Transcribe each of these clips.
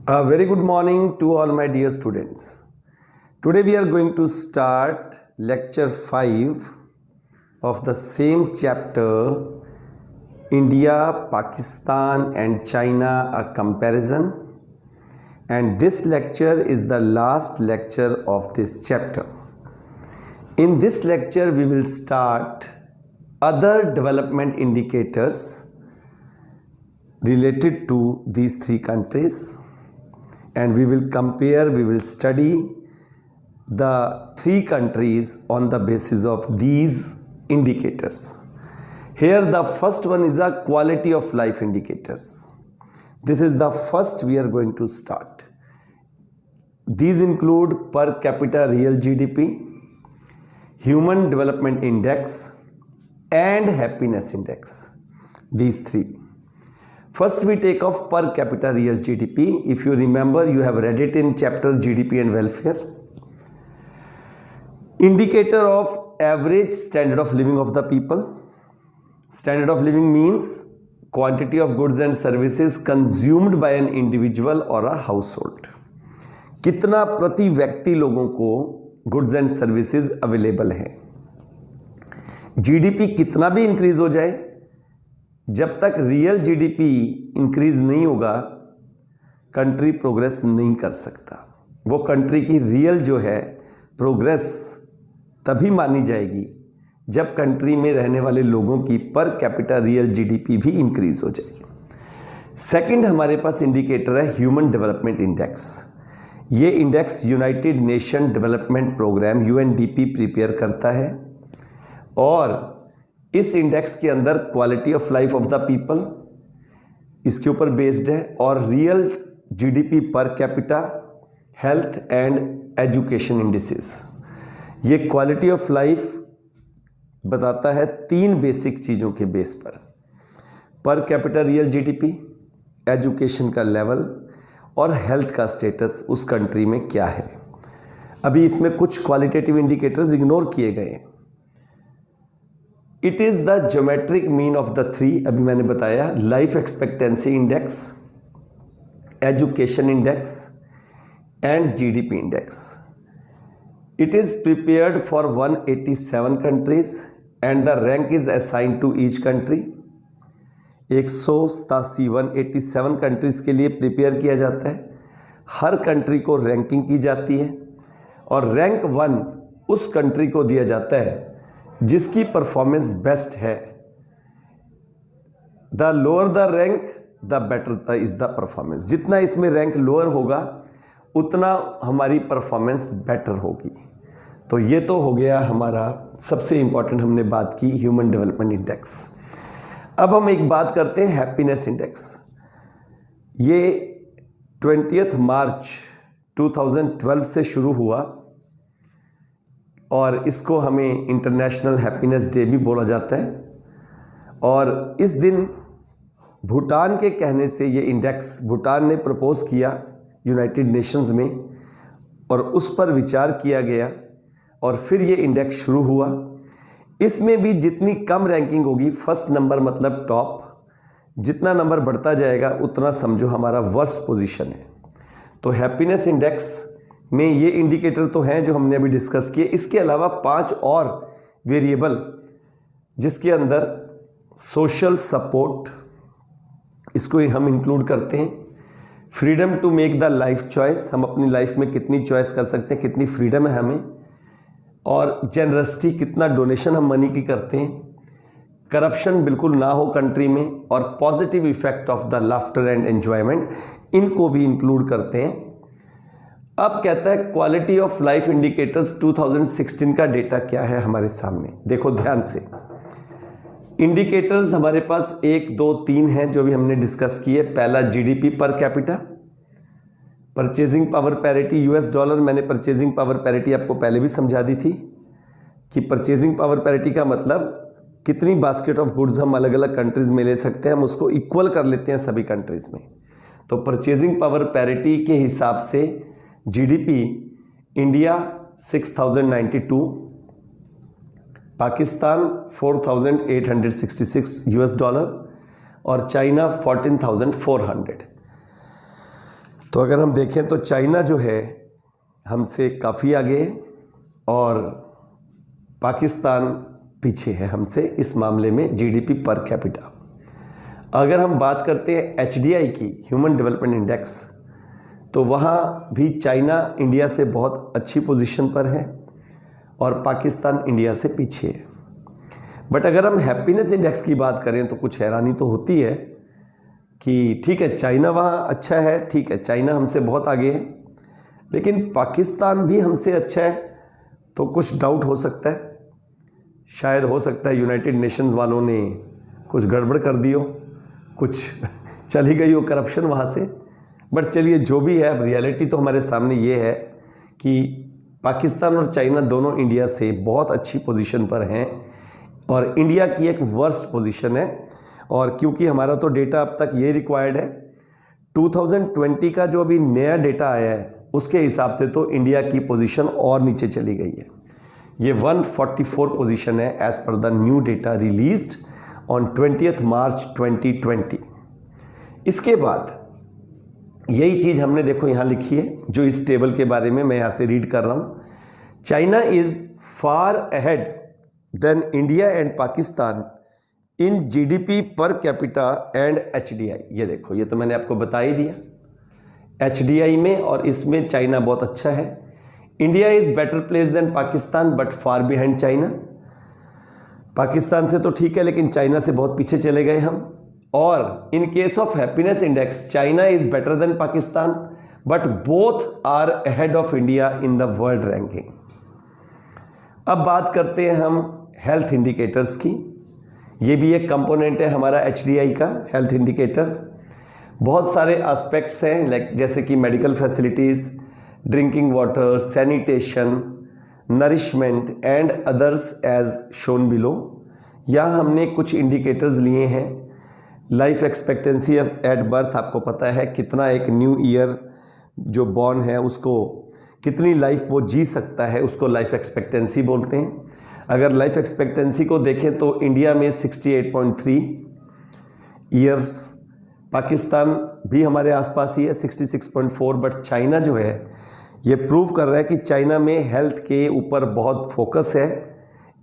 A very good morning to all my dear students. Today we are going to start lecture 5 of the same chapter, India, Pakistan and China, a comparison. And this lecture is the last lecture of this chapter. In this lecture we will start other development indicators related to these three countries. And we will study the three countries on the basis of these indicators. Here the first one is a quality of life indicators. This is the first we are going to start. These include per capita real GDP, Human Development Index and Happiness Index. These three. First we take off per capita real GDP. If you remember, you have read it in chapter GDP and welfare. Indicator of average standard of living of the people. Standard of living means quantity of goods and services consumed by an individual or a household. कितना प्रति व्यक्ति लोगों को goods and services available है. GDP कितना भी increase हो जाए, जब तक रियल जीडीपी इंक्रीज नहीं होगा कंट्री प्रोग्रेस नहीं कर सकता. वो कंट्री की रियल जो है प्रोग्रेस तभी मानी जाएगी जब कंट्री में रहने वाले लोगों की पर कैपिटा रियल जीडीपी भी इंक्रीज हो जाए. सेकंड हमारे पास इंडिकेटर है ह्यूमन डेवलपमेंट इंडेक्स. ये index United Nation Development Programme UNDP prepare करता है और इस इंडेक्स के अंदर quality of life of the people इसके ऊपर बेस्ड है और real GDP per capita, health and education indices. ये क्वालिटी ऑफ लाइफ बताता है तीन बेसिक चीज़ों के बेस पर कैपिटा रियल जीडीपी, एजुकेशन का लेवल और हेल्थ का स्टेटस उस कंट्री में क्या है. अभी इसमें कुछ क्वालिटेटिव इंडिकेटर्स इग्नोर किए गए हैं. It is the geometric mean of the three. अभी मैंने बताया life expectancy index, education index and GDP index. It is prepared for 187 countries and the rank is assigned to each country. 187 countries के लिए prepare किया जाता है. हर country को ranking की जाती है और रैंक 1 उस कंट्री को दिया जाता है जिसकी परफॉर्मेंस बेस्ट है. The lower the rank the better is the performance. जितना इसमें रैंक लोअर होगा उतना हमारी परफॉर्मेंस बेटर होगी. तो ये तो हो गया हमारा सबसे इंपॉर्टेंट, हमने बात की ह्यूमन डेवलपमेंट इंडेक्स. अब हम एक बात करते हैं हैप्पीनेस इंडेक्स. ये 20 मार्च 2012 से शुरू हुआ और इसको हमें इंटरनेशनल हैप्पीनेस डे भी बोला जाता है. और इस दिन भूटान के कहने से ये इंडेक्स भूटान ने प्रपोज किया यूनाइटेड नेशंस में और उस पर विचार किया गया और फिर ये इंडेक्स शुरू हुआ. इसमें भी जितनी कम रैंकिंग होगी, फर्स्ट नंबर मतलब टॉप, जितना नंबर बढ़ता जाएगा उतना समझो हमारा वर्स्ट पोजीशन है. तो हैप्पीनेस इंडेक्स में ये इंडिकेटर तो हैं जो हमने अभी डिस्कस किए. इसके अलावा 5 और वेरिएबल जिसके अंदर सोशल सपोर्ट, इसको हम इंक्लूड करते हैं. Freedom to make the life choice, हम अपनी लाइफ में कितनी चॉइस कर सकते हैं, कितनी फ्रीडम है हमें. और जेनरसिटी, कितना डोनेशन हम मनी की करते हैं. करप्शन बिल्कुल ना हो कंट्री में. और positive effect of the laughter and enjoyment, इनको भी इंक्लूड करते हैं. अब कहता है क्वालिटी ऑफ लाइफ इंडिकेटर्स 2016 का डेटा क्या है हमारे सामने. देखो ध्यान से, इंडिकेटर्स हमारे पास 1, 2, 3 हैं जो भी हमने डिस्कस किए. पहला GDP per capita, purchasing power parity US dollar. मैंने परचेजिंग पावर पैरिटी आपको पहले भी समझा दी थी कि परचेजिंग पावर पैरिटी का मतलब कितनी बास्केट ऑफ गुड्स हम अलग अलग कंट्रीज में ले सकते हैं, हम उसको इक्वल कर लेते हैं सभी कंट्रीज में. तो परचेजिंग पावर पैरिटी के हिसाब से GDP India 6092, Pakistan 4866 US dollar और चाइना 14,400. तो अगर हम देखें तो चाइना जो है हमसे काफ़ी आगे है और पाकिस्तान पीछे है हमसे इस मामले में जीडीपी पर कैपिटा। अगर हम बात करते हैं एचडीआई की, ह्यूमन डेवलपमेंट इंडेक्स, तो वहाँ भी चाइना इंडिया से बहुत अच्छी पोजीशन पर है और पाकिस्तान इंडिया से पीछे है। बट अगर हम हैप्पीनेस इंडेक्स की बात करें तो कुछ हैरानी तो होती है कि ठीक है चाइना वहाँ अच्छा है, ठीक है चाइना हमसे बहुत आगे है, लेकिन पाकिस्तान भी हमसे अच्छा है। तो कुछ डाउट हो सकता है, शायद हो सकता है यूनाइटेड नेशंस वालों ने कुछ गड़बड़ कर दी हो, कुछ चली गई हो करप्शन वहाँ से। बट चलिए जो भी है, अब रियलिटी तो हमारे सामने ये है कि पाकिस्तान और चाइना दोनों इंडिया से बहुत अच्छी पोजीशन पर हैं और इंडिया की एक वर्स्ट पोजीशन है। और क्योंकि हमारा तो डेटा अब तक ये रिक्वायर्ड है, 2020 का जो अभी नया डेटा आया है उसके हिसाब से तो इंडिया की पोजीशन और नीचे चली गई है। ये 144 पोजीशन है as per the new data released on 20 March 2020। इसके बाद यही चीज़ हमने देखो यहाँ लिखी है, जो इस टेबल के बारे में मैं यहाँ से रीड कर रहा हूँ। China is far ahead than India and Pakistan in GDP per capita and HDI. ये देखो, ये तो मैंने आपको बता ही दिया, एचडीआई में और इसमें चाइना बहुत अच्छा है। India is better place than Pakistan but far behind China. Pakistan से तो ठीक है लेकिन चाइना से बहुत पीछे चले गए हम। और in case of happiness index China is better than Pakistan but both are ahead of India in the world ranking. अब बात करते हैं हम हेल्थ इंडिकेटर्स की। ये भी एक कंपोनेंट है हमारा एचडीआई का, हेल्थ इंडिकेटर। बहुत सारे एस्पेक्ट्स हैं लाइक जैसे कि medical facilities, drinking water, sanitation, nourishment and others as shown below. यहाँ हमने कुछ इंडिकेटर्स लिए हैं। लाइफ एक्सपेक्टेंसी एट बर्थ, आपको पता है कितना एक न्यू ईयर जो बॉर्न है उसको कितनी लाइफ वो जी सकता है, उसको लाइफ एक्सपेक्टेंसी बोलते हैं। अगर लाइफ एक्सपेक्टेंसी को देखें तो इंडिया में 68.3 ईयर्स, पाकिस्तान भी हमारे आसपास ही है 66.4। बट चाइना जो है ये प्रूव कर रहा है कि चाइना में हेल्थ के ऊपर बहुत फोकस है,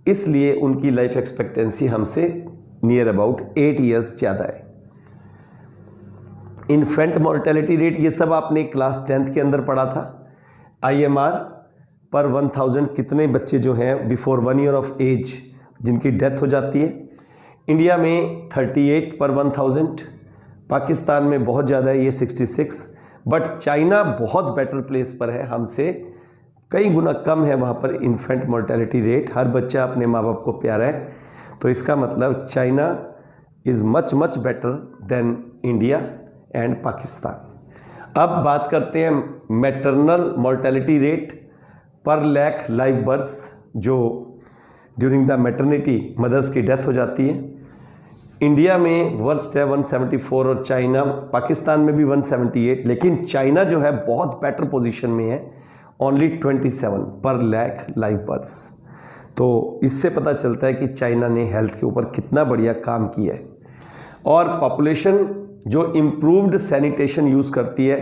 इसलिए उनकी लाइफ एक्सपेक्टेंसी हमसे नियर अबाउट 8 ईयर्स ज़्यादा है। इन्फेंट मॉर्टेलिटी रेट, ये सब आपने क्लास 10th के अंदर पढ़ा था। IMR पर 1000 कितने बच्चे जो हैं बिफोर 1 ईयर ऑफ एज जिनकी डेथ हो जाती है। इंडिया में 38 पर 1000, पाकिस्तान में बहुत ज़्यादा है ये 66। बट चाइना बहुत बेटर प्लेस पर है, हमसे कई गुना कम है वहाँ पर इन्फेंट मोर्टेलिटी रेट। हर बच्चा अपने माँ बाप को प्यारा है, तो इसका मतलब China is much much better than India and Pakistan. अब बात करते हैं मैटरनल मोर्टेलिटी रेट पर लाख लाइव बर्थ्स, जो ड्यूरिंग द मैटरनिटी मदर्स की डेथ हो जाती है। इंडिया में वर्स्ट है 174 और चाइना, पाकिस्तान में भी 178, लेकिन चाइना जो है बहुत बेटर पोजीशन में है, ओनली 27 पर लाख लाइव बर्थ्स। तो इससे पता चलता है कि चाइना ने हेल्थ के ऊपर कितना बढ़िया काम किया है। और पॉपुलेशन जो इम्प्रूव्ड सैनिटेशन यूज़ करती है,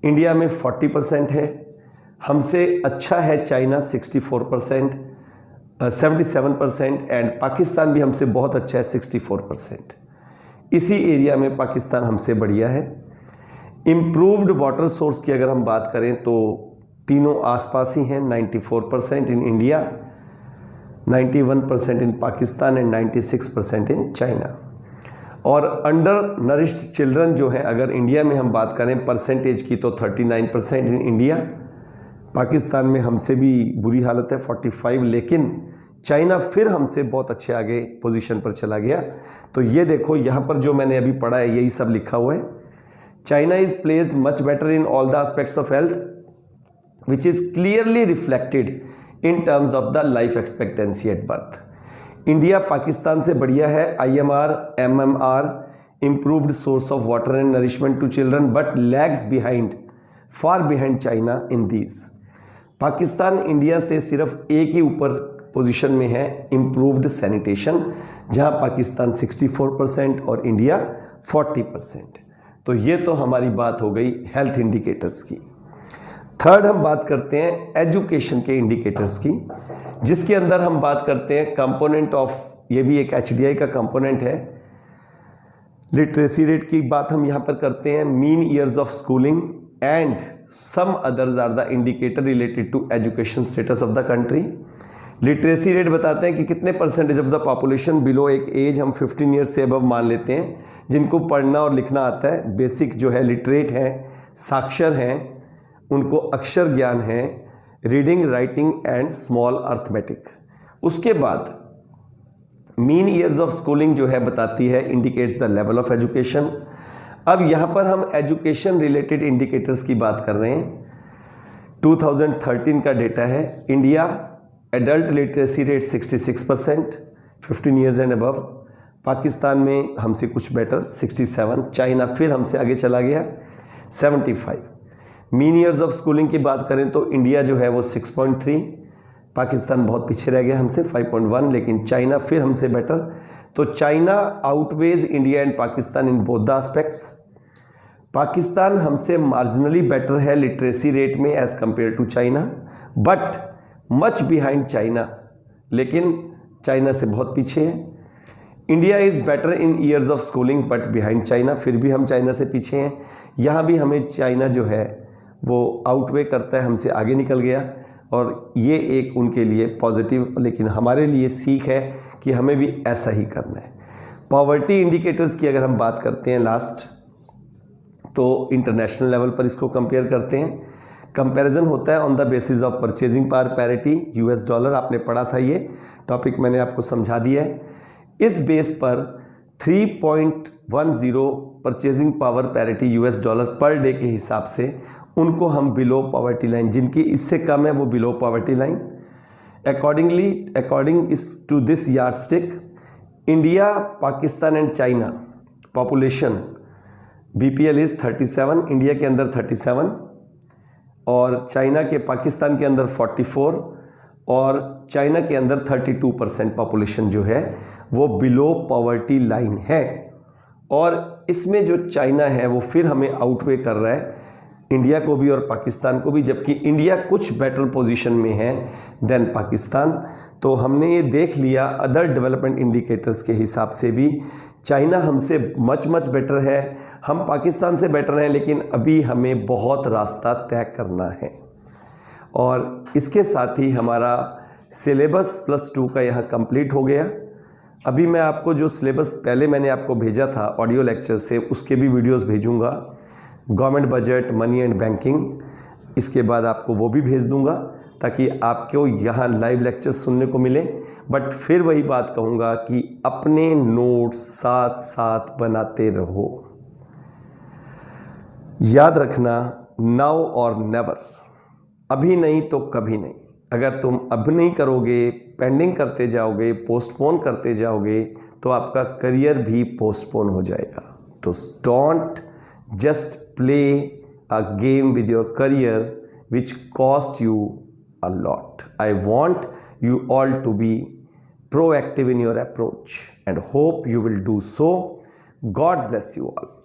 इंडिया में 40% है, हमसे अच्छा है चाइना 64%, 77% एंड पाकिस्तान भी हमसे बहुत अच्छा है 64%। इसी एरिया में पाकिस्तान हमसे बढ़िया है। इम्प्रूव्ड वाटर सोर्स की अगर हम बात करें तो तीनों आसपास ही हैं, 94% in India, 91% in Pakistan and 96% in China. और अंडर नरिश्ड चिल्ड्रन जो है, अगर इंडिया में हम बात करें परसेंटेज की तो 39% इन इंडिया, पाकिस्तान में हमसे भी बुरी हालत है 45, लेकिन चाइना फिर हमसे बहुत अच्छे आगे पोजीशन पर चला गया। तो ये देखो यहाँ पर जो मैंने अभी पढ़ा है यही सब लिखा हुआ है। China is placed much better in all the aspects of health which is clearly reflected in terms of the life expectancy at birth. India Pakistan से बढ़िया है, IMR, MMR, improved source of water and nourishment to children, but lags behind, far behind China in these. Pakistan India से सिर्फ एक ही ऊपर position में है, improved sanitation, जहां पाकिस्तान 64% और इंडिया 40%। तो ये तो हमारी बात हो गई हेल्थ इंडिकेटर्स की। थर्ड हम बात करते हैं एजुकेशन के इंडिकेटर्स की, जिसके अंदर हम बात करते हैं कंपोनेंट ऑफ, ये भी एक HDI का कंपोनेंट है, लिटरेसी रेट की बात हम यहाँ पर करते हैं, mean years of schooling and some others are the indicator related to education status of the country. Literacy rate बताते हैं कि कितने percentage of the population below एक एज, हम 15 ईयर्स से अबव मान लेते हैं, जिनको पढ़ना और लिखना आता है, बेसिक जो है लिटरेट हैं, साक्षर हैं, उनको अक्षर ज्ञान है, reading writing and small arithmetic. उसके बाद मीन ईयर्स ऑफ स्कूलिंग जो है बताती है indicates the level of education. अब यहाँ पर हम एजुकेशन रिलेटेड इंडिकेटर्स की बात कर रहे हैं। 2013 का डेटा है, India adult literacy rate 66%, 15 years and above. Pakistan में हमसे कुछ बेटर 67, चाइना फिर हमसे आगे चला गया 75। मीन ईयर्स ऑफ स्कूलिंग की बात करें तो इंडिया जो है वो 6.3, पाकिस्तान बहुत पीछे रह गया हमसे 5.1, लेकिन चाइना फिर हमसे बेटर। तो China outweighs India and Pakistan in both the aspects. Pakistan हमसे मार्जिनली बेटर है लिटरेसी रेट में as compare to China, but much behind China, लेकिन चाइना से बहुत पीछे है। India is better in years of schooling but behind China, फिर भी हम चाइना से पीछे हैं। यहाँ भी हमें चाइना जो है वो आउटवे करता है, हमसे आगे निकल गया, और ये एक उनके लिए पॉजिटिव, लेकिन हमारे लिए सीख है कि हमें भी ऐसा ही करना है। पॉवर्टी इंडिकेटर्स की अगर हम बात करते हैं लास्ट, तो इंटरनेशनल लेवल पर इसको कंपेयर करते हैं। कंपैरिजन होता है on the basis of purchasing power parity, US dollar, आपने पढ़ा था, ये टॉपिक मैंने आपको समझा दिया है। इस बेस पर 3.10 purchasing power parity US dollar per day के हिसाब से उनको हम बिलो पॉवर्टी लाइन, जिनकी इससे कम है वो बिलो पॉवर्टी लाइन। अकॉर्डिंग इस to this yardstick, India, Pakistan and China population BPL is 37, India के अंदर 37 और चाइना के, पाकिस्तान के अंदर 44 और चाइना के अंदर 32% पॉपुलेशन जो है वो बिलो पॉवर्टी लाइन है। और इसमें जो चाइना है वो फिर हमें आउटवे कर रहा है इंडिया को भी और पाकिस्तान को भी, जबकि इंडिया कुछ बेटर पोजीशन में है देन पाकिस्तान। तो हमने ये देख लिया अदर डेवलपमेंट इंडिकेटर्स के हिसाब से भी चाइना हमसे मच बेटर है, हम पाकिस्तान से बेटर हैं, लेकिन अभी हमें बहुत रास्ता तय करना है। और इसके साथ ही हमारा सिलेबस +2 का यहाँ कंप्लीट हो गया। अभी मैं आपको जो सिलेबस पहले मैंने आपको भेजा था ऑडियो लेक्चर से, उसके भी वीडियोस भेजूंगा, government budget, money and banking, इसके बाद आपको वो भी भेज दूंगा ताकि आपको यहाँ लाइव लेक्चर सुनने को मिले। बट फिर वही बात कहूँगा कि अपने नोट्स साथ साथ बनाते रहो। याद रखना, नाउ और नेवर, अभी नहीं तो कभी नहीं। अगर तुम अब नहीं करोगे, पेंडिंग करते जाओगे, पोस्टपोन करते जाओगे, तो आपका करियर भी पोस्टपोन हो जाएगा। तो don't just play a game with your career which cost you a lot. I want you all to be proactive in your approach and hope you will do so. God bless you all.